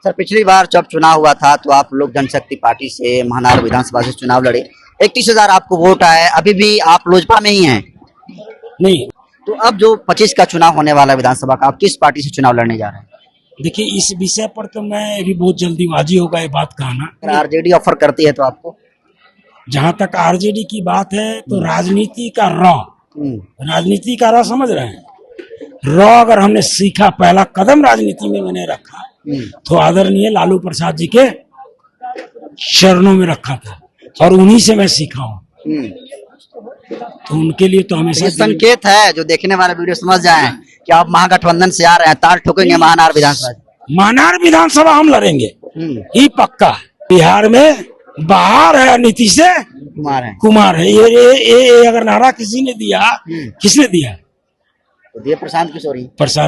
Sir, पिछली बार जब चुनाव हुआ था तो आप लोक जनशक्ति पार्टी से महानार विधानसभा से चुनाव लड़े। 31,000 आपको वोट आए। अभी भी आप लोजपा में ही हैं। नहीं, तो अब जो 25 का चुनाव होने वाला है विधानसभा का, आप किस पार्टी से चुनाव लड़ने जा रहे हैं? देखिए इस विषय पर तो मैं अभी बहुत जल्दीबाजी होगा ये बात कहना। अगर आरजेडी ऑफर करती है तो आपको? जहां तक आरजेडी की बात है तो राजनीति का राजनीति का समझ रहे हैं। अगर हमने सीखा, पहला कदम राजनीति में मैंने रखा तो आदरणीय लालू प्रसाद जी के चरणों में रखा था और उन्हीं से मैं सीखा हूँ। तो उनके लिए तो हमेशा ये संकेत है जो देखने वाले वीडियो समझ जाएं कि आप महागठबंधन से आ रहे हैं, ताल ठोकेंगे महानार विधानसभा। महानार विधानसभा हम लड़ेंगे ही पक्का। बिहार में बाहर है नीतीश से कुमार है। ये अगर नारा किसी ने दिया, किसने दिया? तो ये प्रशांत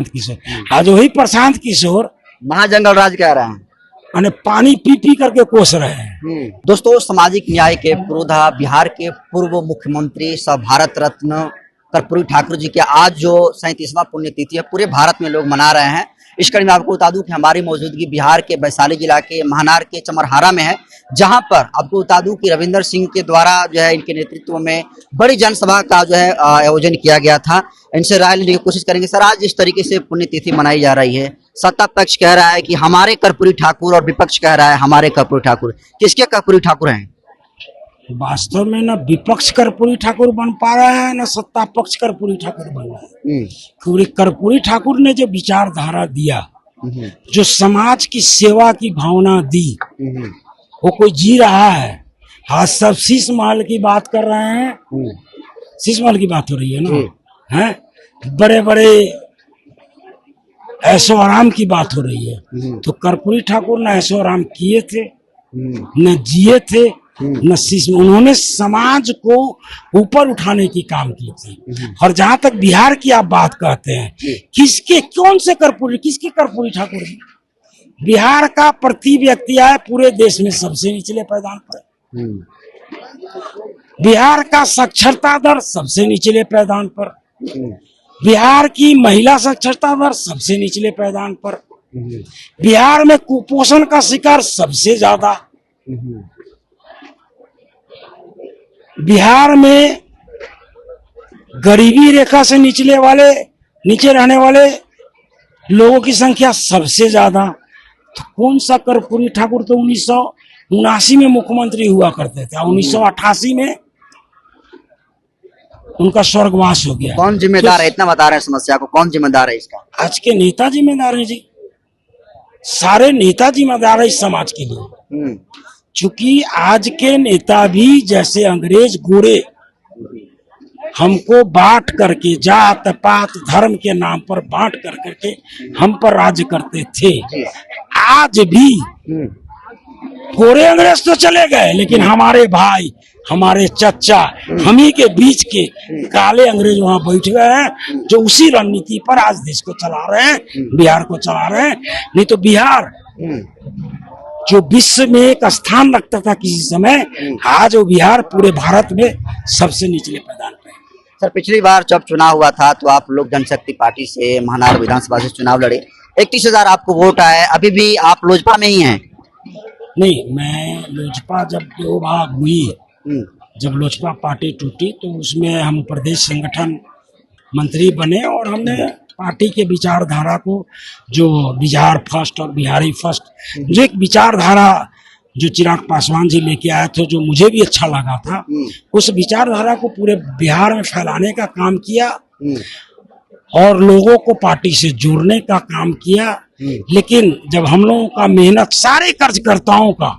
किशोर। आज वही प्रशांत किशोर महाजंगल राज कह रहे हैं, अने पानी पी पी करके कोस रहे हैं। दोस्तों, सामाजिक न्याय के पुरोधा, बिहार के पूर्व मुख्यमंत्री, सब भारत रत्न कर्पूरी ठाकुर जी के आज जो 37वां पुण्यतिथि है, पूरे भारत में लोग मना रहे हैं। इस कड़ी में आपको बता दूं कि हमारी मौजूदगी बिहार के वैशाली जिला के महानार के चमरहारा में है, जहां पर आपको बता दूं कि रविंदर सिंह के द्वारा जो है, इनके नेतृत्व में बड़ी जनसभा का जो है आयोजन किया गया था। इनसे राय लेने की कोशिश करेंगे। सर, आज जिस तरीके से पुण्यतिथि मनाई जा रही है, सत्ता पक्ष कह रहा है कि हमारे कर्पूरी ठाकुर और विपक्ष कह रहा है हमारे कर्पूरी ठाकुर। किसके कर्पूरी ठाकुर हैं? वास्तव में न विपक्ष कर्पूरी ठाकुर बन पा रहा है, न सत्ता पक्ष कर्पूरी ठाकुर बन रहा है। क्योंकि कर्पूरी ठाकुर ने जो विचारधारा दिया, जो समाज की सेवा की भावना दी, वो कोई जी रहा है। आज सब शीश महल की बात कर रहे हैं। शीश महल की बात हो रही है ना, हैं? बड़े बड़े ऐशो आराम की बात हो रही है। तो कर्पूरी ठाकुर न ऐशो आराम किए थे, न जिए थे, न शीश। उन्होंने समाज को ऊपर उठाने की काम की थी। और जहां तक बिहार की आप बात कहते हैं, किसके किसके कर्पूरी ठाकुर जी? बिहार का प्रति व्यक्ति है पूरे देश में सबसे निचले पैदान पर। बिहार का साक्षरता दर सबसे निचले पैदान पर। बिहार की महिला साक्षरता दर सबसे निचले पैदान पर। बिहार में कुपोषण का शिकार सबसे ज्यादा। बिहार में गरीबी रेखा से नीचे रहने वाले लोगों की संख्या सबसे ज्यादा। तो कौन सा कर्पूरी ठाकुर? तो 1979 में मुख्यमंत्री हुआ करते थे, 1988 में उनका स्वर्गवास हो गया। कौन जिम्मेदार है? इतना बता रहे हैं समस्या को, कौन जिम्मेदार है इसका? आज के नेता जिम्मेदार है जी, सारे नेता जिम्मेदार है इस समाज के लिए। चूंकि आज के नेता भी जैसे अंग्रेज गोरे हमको बांट करके, जात पात धर्म के नाम पर बांट करके हम पर राज्य करते थे, आज भी गोरे अंग्रेज तो चले गए, लेकिन हमारे भाई, हमारे चचा, हम ही के बीच के काले अंग्रेज वहां बैठ गए हैं, जो उसी रणनीति पर आज देश को चला रहे हैं, बिहार को चला रहे हैं। नहीं तो बिहार जो विश्व में एक स्थान रखता था किसी समय, आज वो बिहार पूरे भारत में सबसे निचले पैदान पे है। सर, पिछली बार जब चुनाव हुआ था तो आप लोक जनशक्ति पार्टी से महानार विधानसभा से चुनाव लड़े। 31,000 आपको वोट आए। अभी भी आप लोजपा में ही हैं? नहीं, मैं लोजपा जब 2 भाग हुई, जब लोजपा पार्टी टूटी तो उसमें हम प्रदेश संगठन मंत्री बने और हमने पार्टी के विचारधारा को, जो बिहार फर्स्ट और बिहारी फर्स्ट, जो एक विचारधारा जो चिराग पासवान जी लेके आए थे, जो मुझे भी अच्छा लगा था, उस विचारधारा को पूरे बिहार में फैलाने का काम किया और लोगों को पार्टी से जोड़ने का काम किया। लेकिन जब हम लोगों का मेहनत, सारे कार्यकर्ताओं का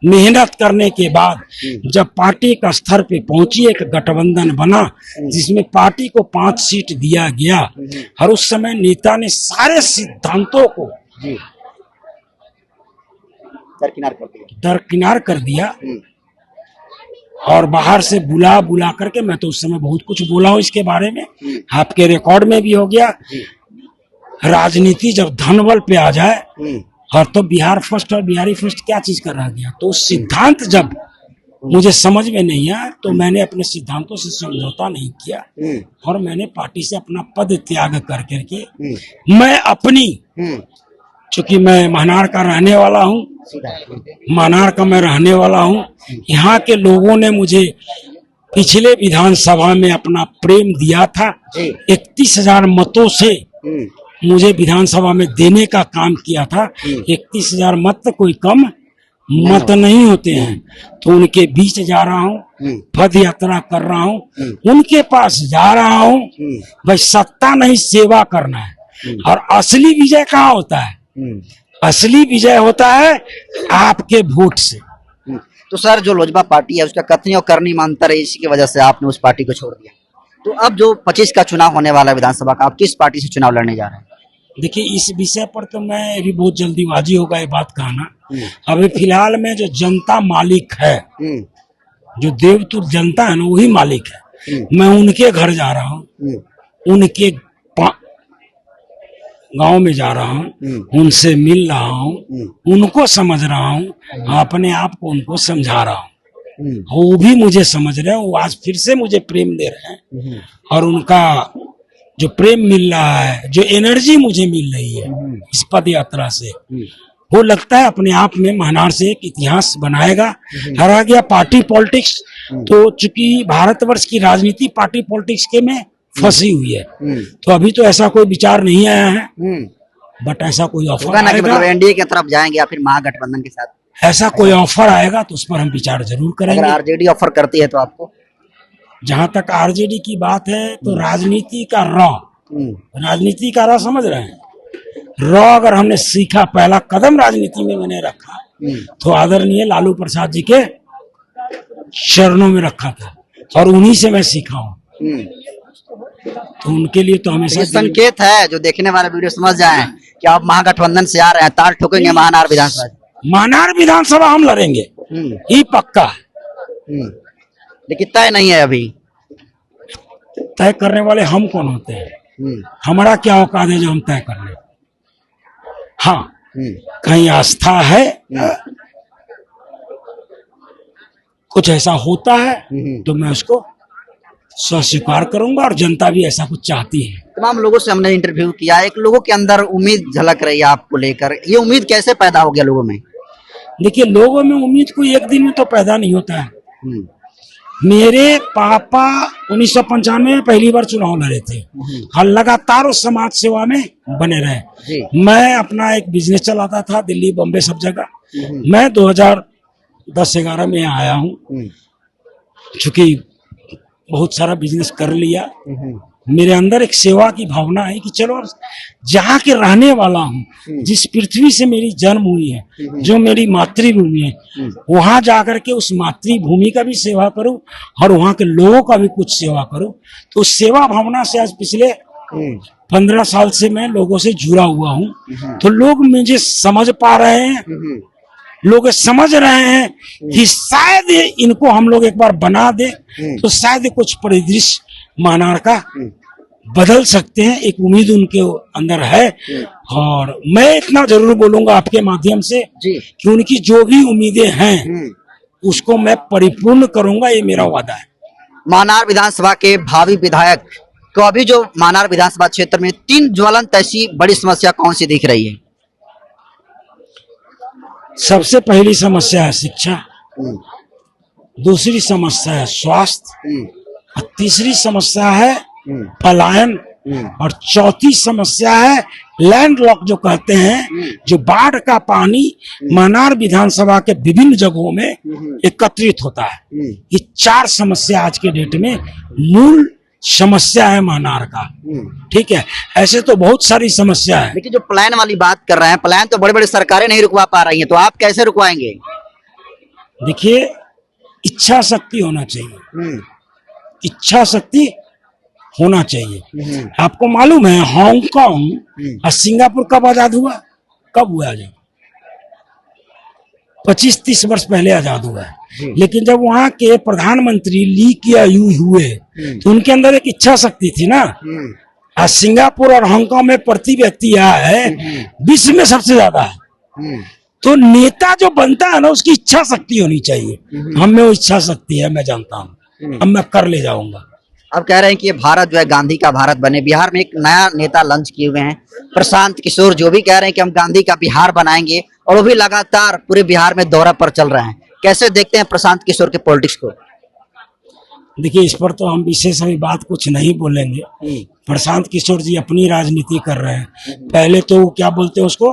मेहनत करने के बाद जब पार्टी का स्तर पे पहुंची, एक गठबंधन बना जिसमें पार्टी को 5 सीट दिया गया, और उस समय नेता ने सारे सिद्धांतों को दरकिनार कर दिया और बाहर से बुला करके, मैं तो उस समय बहुत कुछ बोला हूँ इसके बारे में, आपके रिकॉर्ड में भी हो गया। राजनीति जब धन बल पे आ जाए, और तो बिहार फर्स्ट और बिहारी फर्स्ट क्या चीज कर रहा गया, तो सिद्धांत जब मुझे समझ में नहीं आया तो मैंने अपने सिद्धांतों से समझौता नहीं किया और मैंने पार्टी से अपना पद त्याग कर करके मैं अपनी चूंकि मैं महनार का रहने वाला हूँ, महनार का मैं रहने वाला हूँ, यहाँ के लोगों ने मुझे पिछले विधानसभा में अपना प्रेम दिया था। 31,000 मतों से मुझे विधानसभा में देने का काम किया था। 31,000 मत तो कोई कम मत नहीं होते हैं। तो उनके बीच जा रहा हूँ, पद यात्रा कर रहा हूँ, उनके पास जा रहा हूँ। भाई सत्ता नहीं, सेवा करना है। और असली विजय कहाँ होता है? असली विजय होता है आपके वोट से। तो सर, जो लोजपा पार्टी है उसका कथनी और करनी में अंतर है, इसी की वजह से आपने उस पार्टी को छोड़ दिया। तो अब जो 25 का चुनाव होने वाला है विधानसभा का, आप किस पार्टी से चुनाव लड़ने जा रहे हैं? देखिए, इस विषय पर तो मैं अभी बहुत जल्दीबाजी होगा ये बात कहना। अभी फिलहाल में जो जनता मालिक है, जो देवतुल्य जनता है ना, वही मालिक है। मैं उनके घर जा रहा हूँ, उनके गांव में जा रहा हूँ, उनसे मिल रहा हूँ, उनको समझ रहा हूँ, अपने आप को उनको समझा रहा हूँ। वो भी मुझे समझ रहे हैं, वो आज फिर से मुझे प्रेम दे रहे हैं। और उनका जो प्रेम मिल रहा है, जो एनर्जी मुझे मिल रही है इस पद यात्रा से, वो लगता है अपने आप में महनार से एक इतिहास बनाएगा। हरा गया पार्टी पॉलिटिक्स, तो चूंकि भारतवर्ष की राजनीति पार्टी पॉलिटिक्स के में फंसी हुई है, तो अभी तो ऐसा कोई विचार नहीं आया है। बट ऐसा कोई ऑफर आएगा, मतलब एनडीए की तरफ जाएंगे या फिर महागठबंधन के साथ, ऐसा कोई ऑफर आएगा तो उस पर हम विचार जरूर करेंगे। अगर आरजेडी ऑफर करती है तो आपको? जहां तक आरजेडी की बात है, तो राजनीति का राजनीति का रॉ समझ रहे हैं। रॉ अगर हमने सीखा, पहला कदम राजनीति में मैंने रखा तो आदरणीय लालू प्रसाद जी के चरणों में रखा था, और उन्हीं से मैं सीखा हूँ। तो उनके लिए तो हमेशा संकेत है, जो देखने वाले वीडियो समझ जाएं कि आप महागठबंधन से आ रहे हैं, ताल ठोकेंगे महनार विधानसभा। महनार विधानसभा हम लड़ेंगे, ये पक्का। लेकिन तय नहीं है अभी। तय करने वाले हम कौन होते हैं? हमारा क्या औकात है जो हम तय कर लें? हाँ, कहीं आस्था है, कुछ ऐसा होता है तो मैं उसको स्वीकार करूंगा, और जनता भी ऐसा कुछ चाहती है। तमाम लोगों से हमने इंटरव्यू किया, एक लोगों के अंदर उम्मीद झलक रही है आपको लेकर। ये उम्मीद कैसे पैदा हो गया लोगों में? देखिए, लोगों में उम्मीद कोई एक दिन में तो पैदा नहीं होता है। मेरे पापा 1995 में पहली बार चुनाव लड़े थे, और लगातार उस समाज सेवा में बने रहे। मैं अपना एक बिजनेस चलाता था दिल्ली, बॉम्बे, सब जगह। मैं 2010-11 में आया हूँ, चूंकि बहुत सारा बिजनेस कर लिया। मेरे अंदर एक सेवा की भावना है कि चलो जहाँ के रहने वाला हूँ, जिस पृथ्वी से मेरी जन्म हुई है, जो मेरी मातृभूमि है, वहां जाकर के उस मातृभूमि का भी सेवा करूं और वहां के लोगों का भी कुछ सेवा करूं। तो सेवा भावना से आज पिछले 15 साल से मैं लोगों से जुड़ा हुआ हूं। तो लोग मुझे समझ पा रहे हैं, लोग समझ रहे हैं कि शायद इनको हम लोग एक बार बना दे तो शायद कुछ परिदृश्य महनार का बदल सकते हैं। एक उम्मीद उनके अंदर है, और मैं इतना जरूर बोलूंगा आपके माध्यम से कि उनकी जो भी उम्मीदें हैं उसको मैं परिपूर्ण करूंगा, ये मेरा वादा है। महनार विधानसभा के भावी विधायक को अभी जो महनार विधानसभा क्षेत्र में 3 ज्वलंत ऐसी बड़ी समस्या कौन सी दिख रही है? सबसे पहली समस्या है शिक्षा, दूसरी समस्या है स्वास्थ्य, और तीसरी समस्या है पलायन, और चौथी समस्या है लैंडलॉक जो कहते हैं, जो बाढ़ का पानी महनार विधानसभा के विभिन्न जगहों में एकत्रित होता है। ये 4 समस्या आज के डेट में मूल समस्या है महनार का। ठीक है, ऐसे तो बहुत सारी समस्या है। लेकिन जो प्लान वाली बात कर रहे हैं, प्लान तो बड़ी बड़ी सरकारें नहीं रुकवा पा रही हैं, तो आप कैसे रुकवाएंगे? देखिए, इच्छा शक्ति होना चाहिए, इच्छा शक्ति होना चाहिए। आपको मालूम है हांगकांग और सिंगापुर कब आजाद हुआ? कब हुआ आजाद? 25-30 वर्ष पहले आजाद हुआ है। लेकिन जब वहाँ के प्रधानमंत्री ली किया यू हुए तो उनके अंदर एक इच्छा शक्ति थी ना। आज सिंगापुर और हांगकांग में प्रति व्यक्ति आया है विश्व में सबसे ज्यादा है। तो नेता जो बनता है ना, उसकी इच्छा शक्ति होनी चाहिए। हम में वो इच्छा शक्ति है, मैं जानता हूँ। अब मैं कर ले जाऊंगा। अब कह रहे हैं कि ये भारत जो है गांधी का भारत बने। बिहार में एक नया नेता लॉन्च किए हुए हैं प्रशांत किशोर, जो भी कह रहे हैं कि हम गांधी का बिहार बनाएंगे, और वो भी लगातार पूरे बिहार में दौरा पर चल रहे हैं। कैसे देखते हैं प्रशांत किशोर के पॉलिटिक्स को? देखिए, इस पर तो हम विशेष अभी बात कुछ नहीं बोलेंगे। प्रशांत किशोर जी अपनी राजनीति कर रहे हैं। पहले तो क्या बोलते हैं उसको,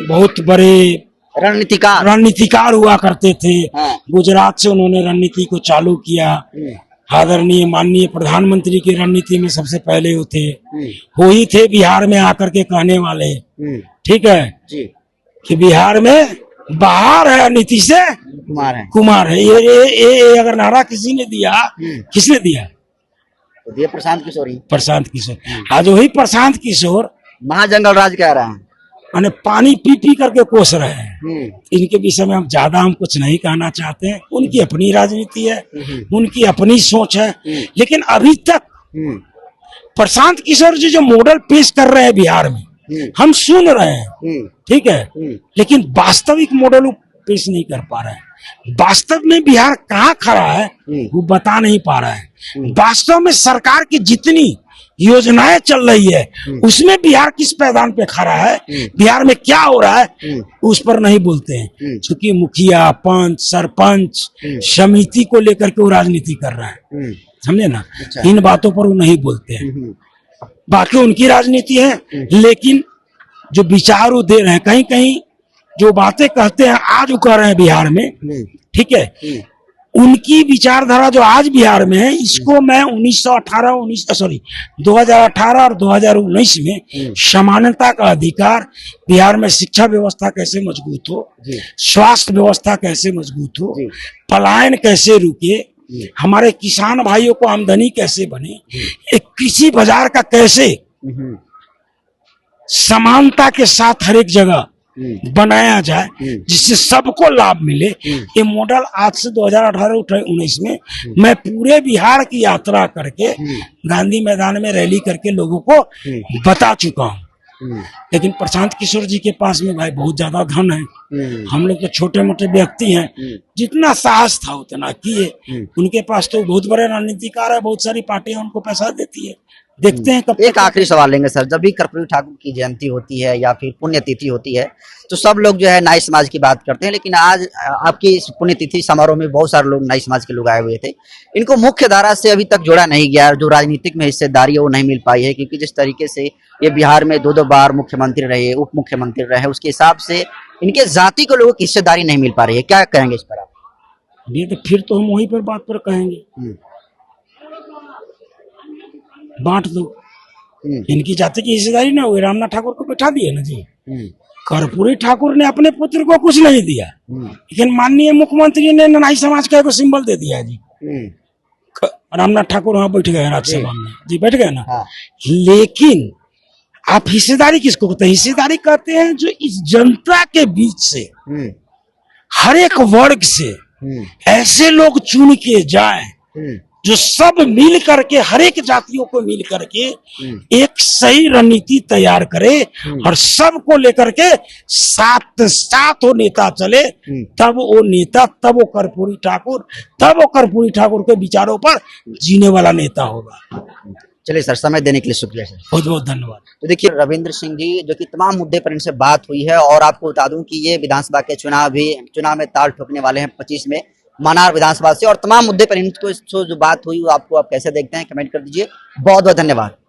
बहुत बड़े रणनीतिकार हुआ करते थे। हाँ। गुजरात से उन्होंने रणनीति को चालू किया। आदरणीय माननीय प्रधानमंत्री की रणनीति में सबसे कुमार वो थे। वो ही थे बिहार में आकर के कहने वाले, ठीक है जी, कि बिहार में बाहर है नीति से कुमार है। ये अगर नारा किसी ने दिया, किसने दिया? तो ये प्रशांत किशोर ही। प्रशांत किशोर। आज वही प्रशांत किशोर महाजंगल राज कह रहे हैं, माने पानी पी पी करके कोस रहे हैं। इनके विषय में हम कुछ नहीं कहना चाहते हैं। उनकी अपनी राजनीति है, उनकी अपनी सोच है। लेकिन अभी तक प्रशांत किशोर जी जो मॉडल पेश कर रहे हैं बिहार में, हम सुन रहे हैं, ठीक है, लेकिन वास्तविक मॉडल पेश नहीं कर पा रहे हैं। वास्तव में बिहार कहाँ खड़ा है वो बता नहीं पा रहा है। वास्तव में सरकार की जितनी योजनाएं चल रही है उसमें बिहार किस पैदान पे खड़ा है, बिहार में क्या हो रहा है, उस पर नहीं बोलते हैं। क्योंकि मुखिया, पंच, सरपंच, समिति को लेकर के वो राजनीति कर रहा है, समझे ना। इन बातों पर वो नहीं बोलते हैं। बाकी उनकी राजनीति है, लेकिन जो विचार वो दे रहे हैं, कहीं कहीं जो बातें कहते हैं आज वो कर रहे हैं बिहार में, ठीक है, उनकी विचारधारा जो आज बिहार में है, इसको मैं 2018 और 2019 में समानता का अधिकार, बिहार में शिक्षा व्यवस्था कैसे मजबूत हो, स्वास्थ्य व्यवस्था कैसे मजबूत हो, पलायन कैसे रुके, हमारे किसान भाइयों को आमदनी कैसे बने, एक कृषि बाजार का कैसे समानता के साथ हर एक जगह बनाया जाए जिससे सबको लाभ मिले। ये मॉडल आज से 2018-19 में मैं पूरे बिहार की यात्रा करके गांधी मैदान में रैली करके लोगों को बता चुका हूँ। लेकिन प्रशांत किशोर जी के पास में भाई बहुत ज्यादा धन है। हम लोग तो छोटे मोटे व्यक्ति हैं, जितना साहस था उतना किए। उनके पास तो बहुत बड़े रणनीतिकार है, बहुत सारी पार्टियां उनको पैसा देती है। देखते हैं कब। एक आखिरी सवाल लेंगे सर, जब भी कर्पूरी ठाकुर की जयंती होती है या फिर पुण्यतिथि होती है तो सब लोग जो है नाई समाज की बात करते हैं, लेकिन आज आपकी इस पुण्यतिथि समारोह में बहुत सारे लोग नाई समाज के लोग आए हुए थे। इनको मुख्य धारा से अभी तक जोड़ा नहीं गया, जो राजनीतिक में हिस्सेदारी है वो नहीं मिल पाई है, क्योंकि जिस तरीके से ये बिहार में 2-2 बार मुख्यमंत्री रहे, उप मुख्यमंत्री रहे, उसके हिसाब से इनके जाति को लोगों की हिस्सेदारी नहीं मिल पा रही है। क्या कहेंगे इस पर आप? ये तो फिर तो हम वहीं पर बात पर कहेंगे, बांट दो। इनकी जाति की हिस्सेदारी ना हुई, रामनाथ ठाकुर को बैठा दिए ना जी। कर्पूरी ठाकुर ने अपने पुत्र को कुछ नहीं दिया, लेकिन माननीय मुख्यमंत्री ने नाई समाज का एक सिंबल दे दिया जी। रामनाथ ठाकुर वहां बैठ गए राज्यसभा में जी, बैठ गए ना। हाँ। लेकिन आप हिस्सेदारी किसको कहते हैं? हिस्सेदारी कहते हैं जो इस जनता के बीच से हर एक वर्ग से ऐसे लोग चुन के जाए जो सब मिल करके, हर एक जातियों को मिल करके एक सही रणनीति तैयार करे और सबको लेकर के साथ साथ वो नेता चले, तब वो नेता, तब वो कर्पूरी ठाकुर के विचारों पर जीने वाला नेता होगा। चलिए सर, समय देने के लिए शुक्रिया सर, बहुत बहुत धन्यवाद। तो देखिए रविंद्र सिंह जी, जो कि तमाम मुद्दे पर इनसे बात हुई है, और आपको बता दूं कि ये विधानसभा के चुनाव में ताल ठोकने वाले हैं 25 में मनार विधानसभा से, और तमाम मुद्दे पर इनको जो बात हुई वो आप कैसे देखते हैं, कमेंट कर दीजिए। बहुत बहुत धन्यवाद।